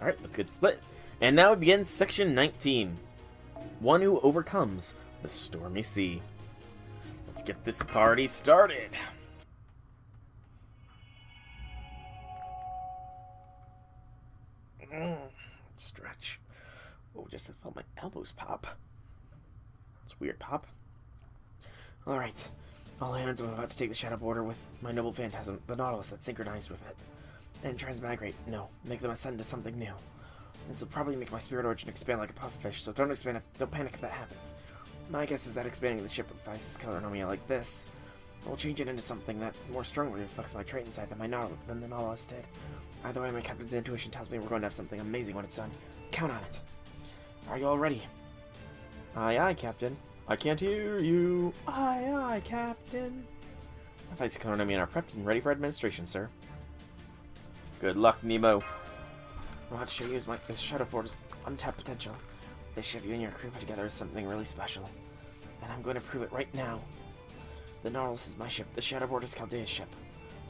Alright, let's get to split. And now begins section 19. One who overcomes the stormy sea. Let's get this party started. Stretch. Oh, just felt my elbows pop. It's weird pop. Alright. All hands, I'm about to take the shadow border with my noble phantasm, the Nautilus that's synchronized with it. And transmigrate. No, make them ascend to something new. This will probably make my spirit origin expand like a pufferfish, so don't panic if that happens. My guess is that expanding the ship with Vice's Caledonia like this will change it into something that more strongly reflects my trait inside than the Nautilus did. Either way, my captain's intuition tells me we're going to have something amazing when it's done. Count on it. Are you all ready? Aye, aye, Captain. I can't hear you. Aye, aye, Captain. Vice's Caledonia are prepped and ready for administration, sir. Good luck, Nemo. I want to show you this Shadow Force's untapped potential. This ship you and your crew put together is something really special. And I'm going to prove it right now. The Nautilus is my ship, the Shadow Border is Chaldea's ship.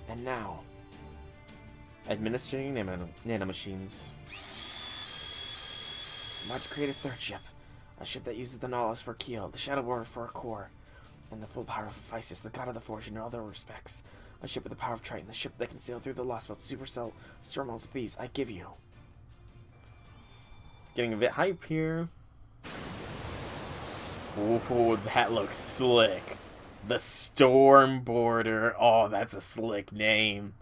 And now... administrating nanomachines. I'm about to create a third ship. A ship that uses the Nautilus for a keel, the Shadow Border for a core, and the full power of Hephaestus, the god of the Forge in other respects. A ship with the power of Triton, a ship that can sail through the Lostbelt supercell stormwells of these, I give you. It's getting a bit hype here. Oh, that looks slick. The Storm Border. Oh, that's a slick name.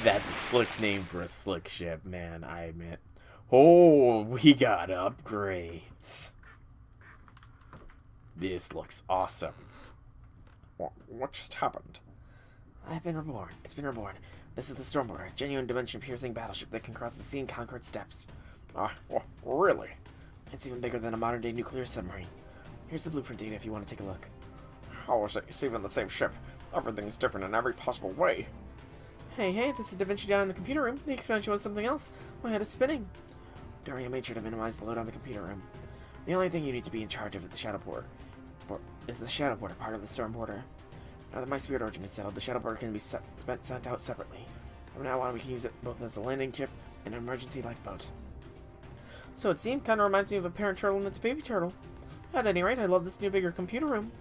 That's a slick name for a slick ship, man, I admit. Oh, we got upgrades. This looks awesome. What just happened? I've been reborn. It's been reborn. This is the Storm Border, a genuine dimension-piercing battleship that can cross the sea and conquer its depths. Really? It's even bigger than a modern-day nuclear submarine. Here's the blueprint data if you want to take a look. How is it? It's even the same ship. Everything's different in every possible way. Hey, this is Da Vinci down in the computer room. The expansion was something else. My head is spinning. Daria made sure to minimize the load on the computer room. The only thing you need to be in charge of is the Shadow Border. Is the Shadow Border part of the Storm Border? Now that my spirit origin is settled, the Shadow Border can be sent out separately. From now on, we can use it both as a landing ship and an emergency lifeboat. So it seemed kind of reminds me of a parent turtle and its baby turtle. At any rate, I love this new, bigger computer room.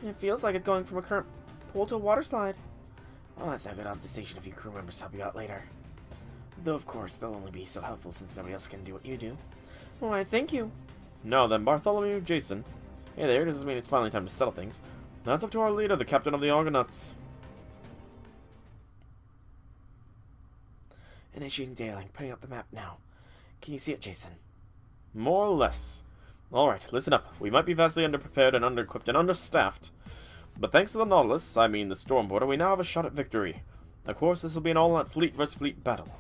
It feels like it's going from a current pool to a water slide. Well, that's not good off the station if your crew members help you out later. Though, of course, they'll only be so helpful since nobody else can do what you do. Why, thank you. Now then, Bartholomew Jason. Hey there, does this mean it's finally time to settle things? That's up to our leader, the captain of the Argonauts. Initiating data link, putting up the map now. Can you see it, Jason? More or less. Alright, listen up. We might be vastly underprepared and under-equipped and understaffed. But thanks to the Nautilus, I mean the Storm Border, we now have a shot at victory. Of course, this will be an all-out fleet versus fleet battle.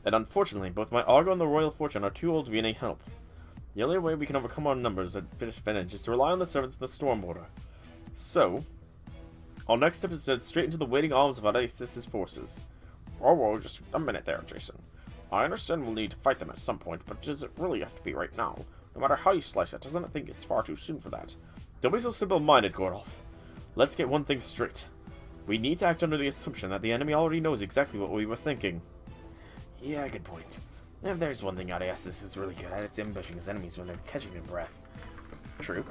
And unfortunately, both my Argo and the Royal Fortune are too old to be any help. The only way we can overcome our numbers at advantage is to rely on the servants of the Storm Border. So, our next step is to head straight into the waiting arms of Atlantis' forces. Oh, well, just a minute there, Jason. I understand we'll need to fight them at some point, but does it really have to be right now? No matter how you slice it, doesn't it think it's far too soon for that? Don't be so simple-minded, Gordolf. Let's get one thing straight. We need to act under the assumption that the enemy already knows exactly what we were thinking. Yeah, good point. If there's one thing Atlantis is really good at, it's ambushing his enemies when they're catching their breath. True.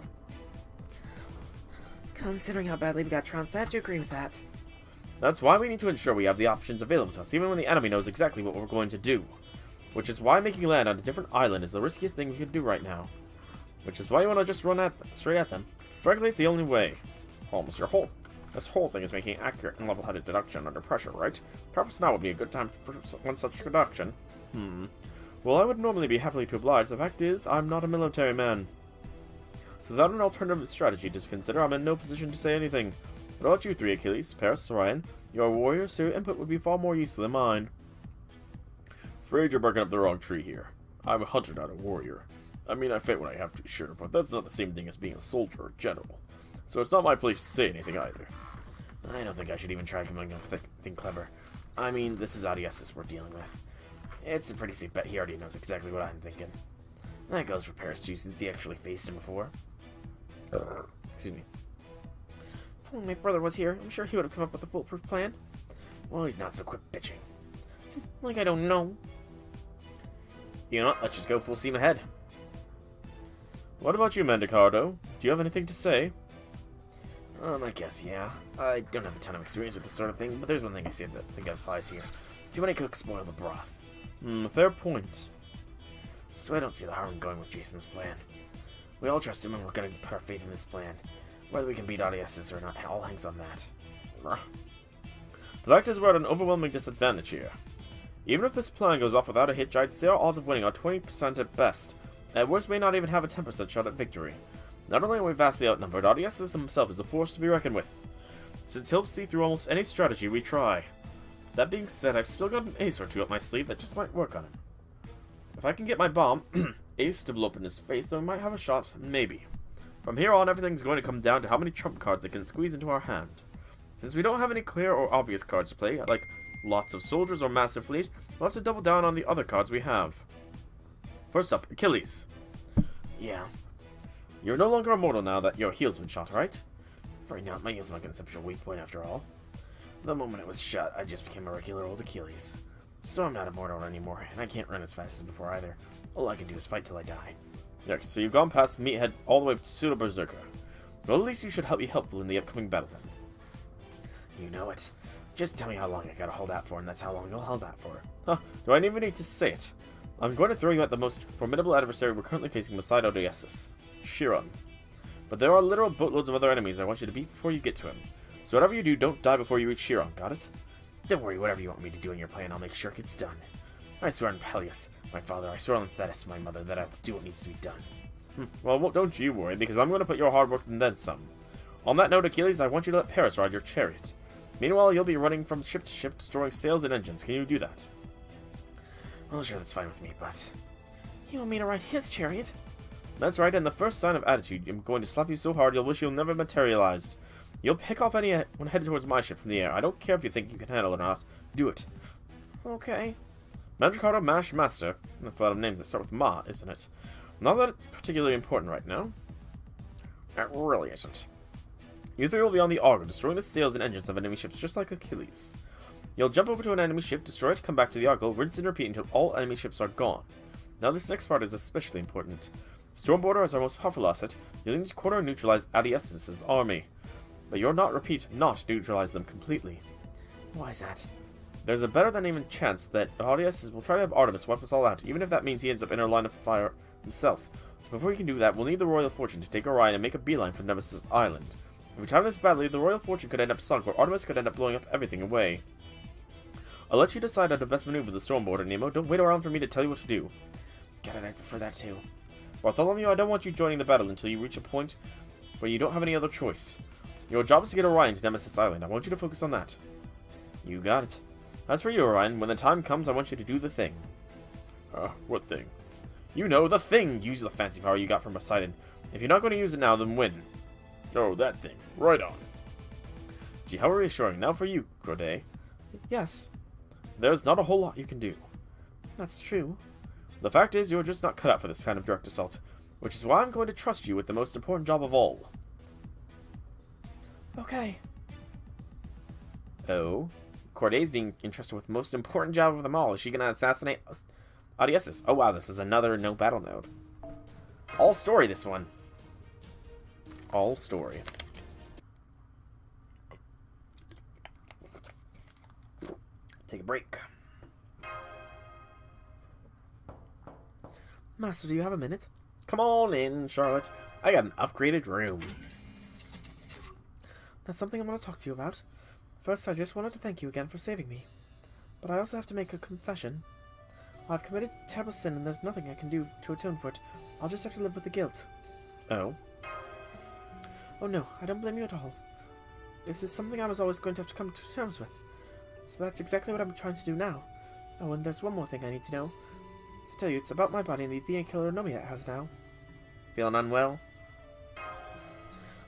Considering how badly we got trounced, I have to agree with that. That's why we need to ensure we have the options available to us, even when the enemy knows exactly what we're going to do. Which is why making land on a different island is the riskiest thing we can do right now. Which is why you want to just run straight at them. Frankly, it's the only way. Holmes, this whole thing is making accurate and level-headed deduction under pressure, right? Perhaps now would be a good time for one such deduction. Well, I would normally be happily to oblige. The fact is, I'm not a military man. So without an alternative strategy to consider, I'm in no position to say anything. What about you three, Achilles, Paris, Orion? You're warriors, so your input would be far more useful than mine. Afraid you're barking up the wrong tree here. I'm a hunter, not a warrior. I mean, I fight when I have to, sure, but that's not the same thing as being a soldier or general. So it's not my place to say anything either. I don't think I should even try coming up with anything clever. I mean, this is Odysseus we're dealing with. It's a pretty safe bet he already knows exactly what I'm thinking. That goes for Paris too, since he actually faced him before. Excuse me. If only my brother was here, I'm sure he would have come up with a foolproof plan. Well, he's not, so quit bitching. Like I don't know. You know what? Let's just go full steam ahead. What about you, Mandicardo? Do you have anything to say? I guess, yeah. I don't have a ton of experience with this sort of thing, but there's one thing I see that I think applies here. Too many cooks spoil the broth. Fair point. So I don't see the harm in going with Jason's plan. We all trust him and we're gonna put our faith in this plan. Whether we can beat Odysseus or not, all hangs on that. The fact is we're at an overwhelming disadvantage here. Even if this plan goes off without a hitch, I'd say our odds of winning are 20% at best. At worst, may not even have a 10% shot at victory. Not only are we vastly outnumbered, Odysseus himself is a force to be reckoned with, since he'll see through almost any strategy we try. That being said, I've still got an ace or two up my sleeve that just might work on him. If I can get my bomb, ace to blow up in his face, then we might have a shot, maybe. From here on, everything's going to come down to how many trump cards it can squeeze into our hand. Since we don't have any clear or obvious cards to play, like lots of soldiers or massive fleet, we'll have to double down on the other cards we have. First up, Achilles. Yeah. You're no longer immortal now that your heel's been shot, right? Right now, my heel's my conceptual weak point after all. The moment it was shut, I just became a regular old Achilles. So I'm not immortal anymore, and I can't run as fast as before either. All I can do is fight till I die. Next, so you've gone past Meathead all the way to Pseudo Berserker. Well, at least you should be helpful in the upcoming battle then. You know it. Just tell me how long I gotta hold out for, and that's how long you'll hold out for. Huh, do I even need to say it? I'm going to throw you at the most formidable adversary we're currently facing beside Odysseus, Chiron. But there are literal boatloads of other enemies I want you to beat before you get to him. So whatever you do, don't die before you reach Chiron, got it? Don't worry, whatever you want me to do in your plan, I'll make sure it gets done. I swear on Peleus, my father, I swear on Thetis, my mother, that I will do what needs to be done. Well, don't you worry, because I'm going to put your hard work and then some. On that note, Achilles, I want you to let Paris ride your chariot. Meanwhile, you'll be running from ship to ship, destroying sails and engines. Can you do that? Well, sure, that's fine with me, but... You want me to ride his chariot? That's right, and the first sign of attitude, I'm going to slap you so hard you'll wish you'll never materialized. You'll pick off anyone headed towards my ship from the air. I don't care if you think you can handle it or not. Do it. Okay. Mandracardo Mash Master. That's a lot of names that start with Ma, isn't it? Not that particularly important right now. It really isn't. You three will be on the Augur, destroying the sails and engines of enemy ships just like Achilles. You'll jump over to an enemy ship, destroy it, come back to the Augur, rinse and repeat until all enemy ships are gone. Now this next part is especially important. Stormboarder is our most powerful asset. You'll need to corner and neutralize Odysseus' army. But you're not neutralize them completely. Why is that? There's a better than even chance that Odysseus will try to have Artemis wipe us all out, even if that means he ends up in our line of fire himself. So before he can do that, we'll need the Royal Fortune to take Orion and make a beeline for Nemesis Island. If we time this badly, the Royal Fortune could end up sunk, or Artemis could end up blowing up everything away. I'll let you decide how to best maneuver the Stormboarder, Nemo. Don't wait around for me to tell you what to do. Got it, I prefer that too. Bartholomew, I don't want you joining the battle until you reach a point where you don't have any other choice. Your job is to get Orion to Nemesis Island. I want you to focus on that. You got it. As for you, Orion, when the time comes, I want you to do the thing. What thing? You know, the thing! Use the fancy power you got from Poseidon. If you're not going to use it now, then when? Oh, that thing. Right on. Gee, how reassuring. Now for you, Grodet. Yes. There's not a whole lot you can do. That's true. The fact is, you're just not cut out for this kind of direct assault, which is why I'm going to trust you with the most important job of all. Okay. Oh? Corday's being entrusted with the most important job of them all. Is she gonna assassinate Odysseus? Oh wow, this is another no battle node. All story, this one. All story. Take a break. Master, do you have a minute? Come on in, Charlotte. I got an upgraded room. That's something I want to talk to you about. First, I just wanted to thank you again for saving me. But I also have to make a confession. I've committed terrible sin and there's nothing I can do to atone for it. I'll just have to live with the guilt. Oh? Oh no, I don't blame you at all. This is something I was always going to have to come to terms with. So that's exactly what I'm trying to do now. Oh, and there's one more thing I need to know. To tell you, it's about my body and the Athena killer Anomia it has now. Feeling unwell?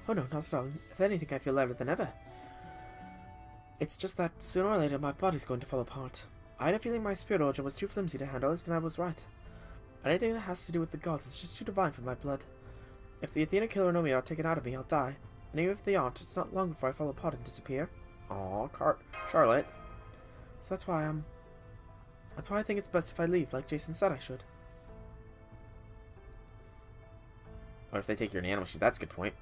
Oh no, not at all. If anything, I feel lighter than ever. It's just that sooner or later my body's going to fall apart. I had a feeling my spirit origin was too flimsy to handle it, and I was right. Anything that has to do with the gods is just too divine for my blood. If the Athena killer Anomia are taken out of me, I'll die. And even if they aren't, it's not long before I fall apart and disappear. Aw, Charlotte. So that's why That's why I think it's best if I leave, like Jason said I should. What if they take your animal sheet? That's a good point.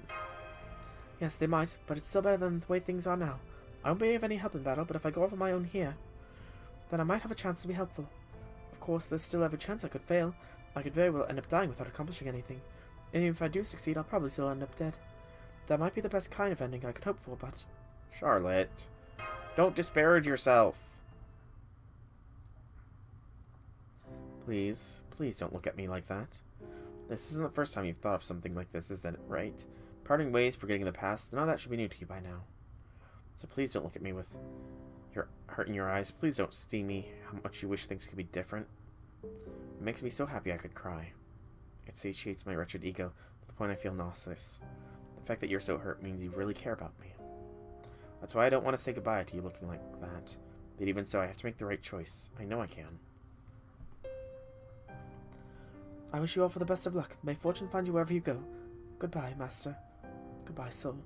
Yes, they might, but it's still better than the way things are now. I won't be of any help in battle, but if I go off on my own here, then I might have a chance to be helpful. Of course, there's still every chance I could fail. I could very well end up dying without accomplishing anything. And even if I do succeed, I'll probably still end up dead. That might be the best kind of ending I could hope for, but... Charlotte, don't disparage yourself. Please, please don't look at me like that. This isn't the first time you've thought of something like this, is it, right? Parting ways, forgetting the past, none of that should be new to you by now. So please don't look at me with your heart in your eyes. Please don't steam me how much you wish things could be different. It makes me so happy I could cry. It satiates my wretched ego to the point I feel nauseous. The fact that you're so hurt means you really care about me. That's why I don't want to say goodbye to you looking like that. But even so, I have to make the right choice. I know I can. I wish you all for the best of luck. May fortune find you wherever you go. Goodbye, Master. Goodbye, soul.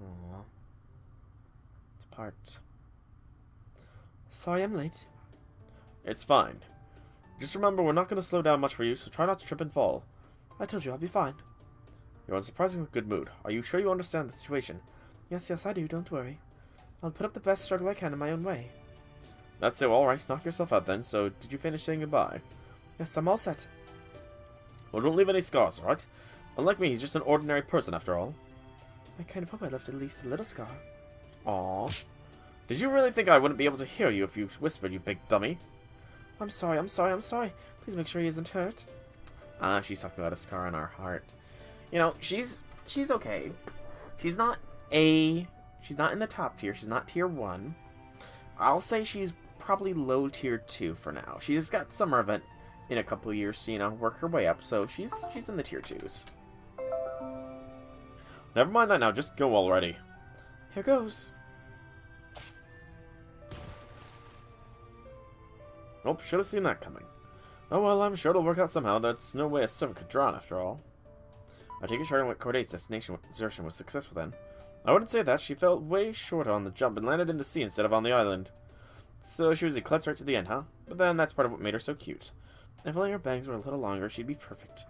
Aww. It's part. Sorry I'm late. It's fine. Just remember, we're not going to slow down much for you, so try not to trip and fall. I told you I'll be fine. You're in surprisingly good mood. Are you sure you understand the situation? Yes, I do, don't worry. I'll put up the best struggle I can in my own way. That's so, alright, knock yourself out then. So, did you finish saying goodbye? Yes, I'm all set. Well, don't leave any scars, alright? Unlike me, he's just an ordinary person after all. I kind of hope I left at least a little scar. Aww. Did you really think I wouldn't be able to hear you if you whispered, you big dummy? I'm sorry. Please make sure he isn't hurt. She's talking about a scar on our heart. You know, she's okay. She's not in the top tier. She's not tier 1. I'll say she's probably low tier 2 for now. She's got summer event in a couple of years to, work her way up, so she's in the tier 2s. Never mind that now, just go already. Here goes. Nope, should have seen that coming. Oh well, I'm sure it'll work out somehow. That's no way a servant could drown, after all. I take it Charlotte Corday's destination desertion was successful then. I wouldn't say that. She fell way short on the jump and landed in the sea instead of on the island. So she was eclipsed right to the end, huh? But then that's part of what made her so cute. If only her bangs were a little longer, she'd be perfect.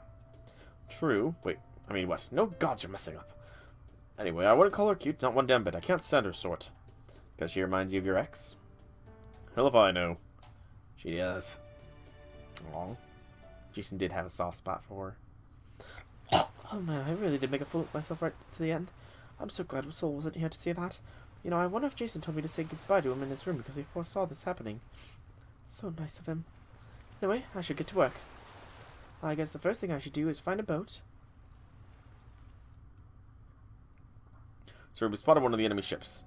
True. Wait, I mean what? No gods, you're messing up. Anyway, I wouldn't call her cute, not one damn bit. I can't stand her sort. Because she reminds you of your ex? Hell if I know. She does. Aw. Jason did have a soft spot for her. Oh man, I really did make a fool of myself right to the end. I'm so glad Soul wasn't here to see that. I wonder if Jason told me to say goodbye to him in his room because he foresaw this happening. So nice of him. Anyway, I should get to work. I guess the first thing I should do is find a boat. Sir, we spotted one of the enemy ships.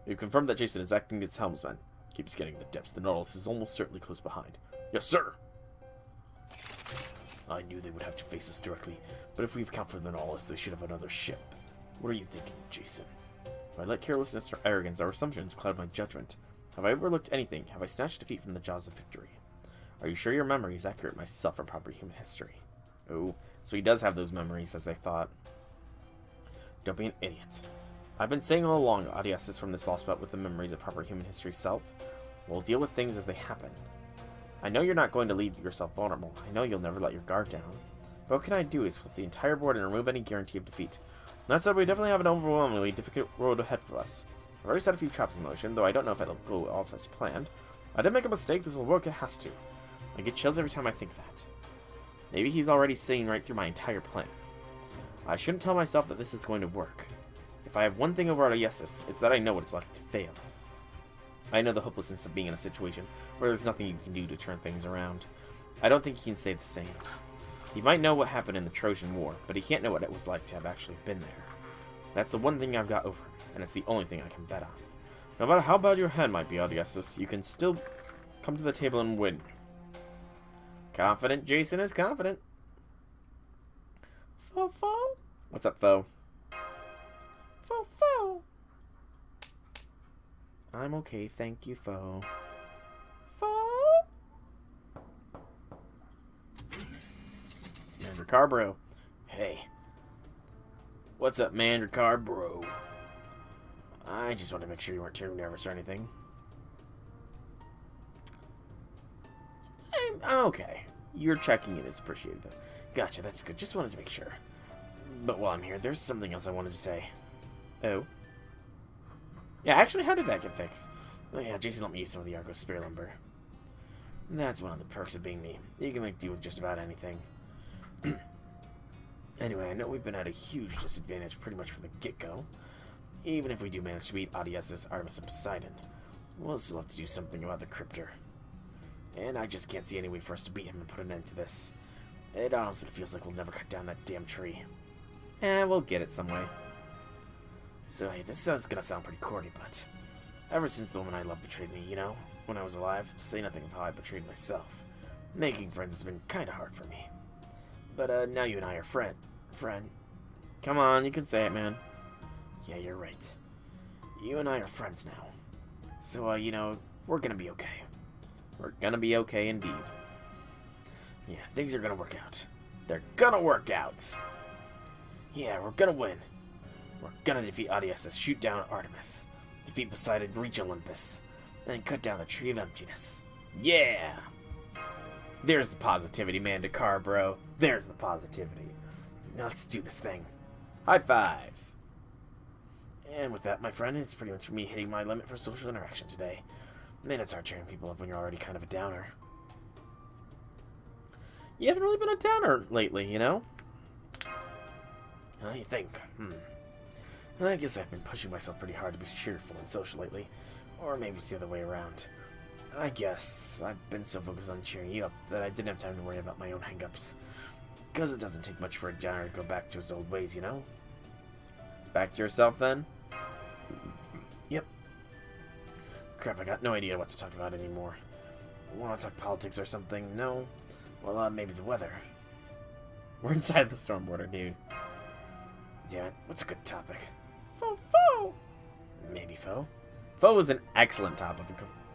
We've confirmed that Jason is acting as helmsman. Keep scanning the depths. The Nautilus is almost certainly close behind. Yes, sir! I knew they would have to face us directly, but if we account for the Nautilus, they should have another ship. What are you thinking, Jason? If I let carelessness or arrogance or assumptions cloud my judgment, have I overlooked anything? Have I snatched defeat from the jaws of victory? Are you sure your memory is accurate, myself, from proper human history? Oh, so he does have those memories, as I thought. Don't be an idiot. I've been saying all along, Odysseus from this Lostbelt with the memories of proper human history self. We'll deal with things as they happen. I know you're not going to leave yourself vulnerable. I know you'll never let your guard down. But what can I do is flip the entire board and remove any guarantee of defeat. That said, we definitely have an overwhelmingly difficult road ahead for us. I've already set a few traps in motion, though I don't know if it'll go off as planned. I did make a mistake, this will work, it has to. I get chills every time I think that. Maybe he's already seeing right through my entire plan. I shouldn't tell myself that this is going to work. If I have one thing over Odysseus, it's that I know what it's like to fail. I know the hopelessness of being in a situation where there's nothing you can do to turn things around. I don't think he can say the same. He might know what happened in the Trojan War, but he can't know what it was like to have actually been there. That's the one thing I've got over him, and it's the only thing I can bet on. No matter how bad your hand might be, Odysseus, you can still come to the table and win. Confident Jason is confident. Fo-fo? What's up, foe? Fo-fo? I'm okay, thank you, foe. Mandracar bro. Hey. What's up, Mandracar bro? I just wanted to make sure you weren't too nervous or anything. Okay. Your checking in is appreciated, though. Gotcha, that's good. Just wanted to make sure. But while I'm here, there's something else I wanted to say. Oh? Yeah, actually, how did that get fixed? Oh yeah, Jason let me use some of the Argo's spare lumber. That's one of the perks of being me. You can make do with just about anything. Anyway, I know we've been at a huge disadvantage pretty much from the get-go. Even if we do manage to beat Odysseus, Artemis, and Poseidon, we'll still have to do something about the Crypter. And I just can't see any way for us to beat him and put an end to this. It honestly feels like we'll never cut down that damn tree. We'll get it some way. So hey, this is gonna sound pretty corny, but ever since the woman I love betrayed me, you know, when I was alive, to say nothing of how I betrayed myself, making friends has been kinda hard for me. But now you and I are friend. Come on, you can say it, man. Yeah, you're right. You and I are friends now. So, you know, we're gonna be okay. We're gonna be okay indeed. Yeah, things are gonna work out. They're gonna work out! Yeah, we're gonna win. We're gonna defeat Odysseus, shoot down Artemis, defeat Poseidon, reach Olympus, and cut down the Tree of Emptiness. Yeah! There's the positivity, man, Dakar, bro. There's the positivity. Now let's do this thing. High fives! And with that, my friend, it's pretty much me hitting my limit for social interaction today. Man, it's hard cheering people up when you're already kind of a downer. You haven't really been a downer lately, you know? How do you think? I guess I've been pushing myself pretty hard to be cheerful and social lately. Or maybe it's the other way around. I guess I've been so focused on cheering you up that I didn't have time to worry about my own hang-ups. Because it doesn't take much for a downer to go back to his old ways, you know? Back to yourself, then? Yep. Crap, I got no idea what to talk about anymore. Want to talk politics or something? No? Well, maybe the weather. We're inside the storm border, dude. Damn it, what's a good topic? Foe! Maybe foe? Foe is an excellent topic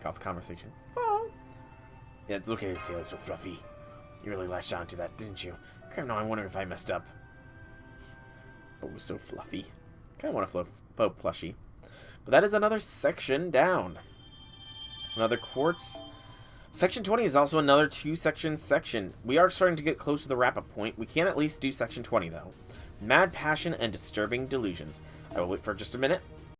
of conversation. Foe! Yeah, it's okay to say it's so fluffy. You really latched on to that, didn't you? Crap, now I'm wondering if I messed up. Foe was so fluffy. Kind of want a faux plushie. But that is another section down. Another quartz. Section 20 is also another 2-section section. We are starting to get close to the wrap-up point. We can at least do section 20, though. Mad passion and disturbing delusions. I will wait for just a minute.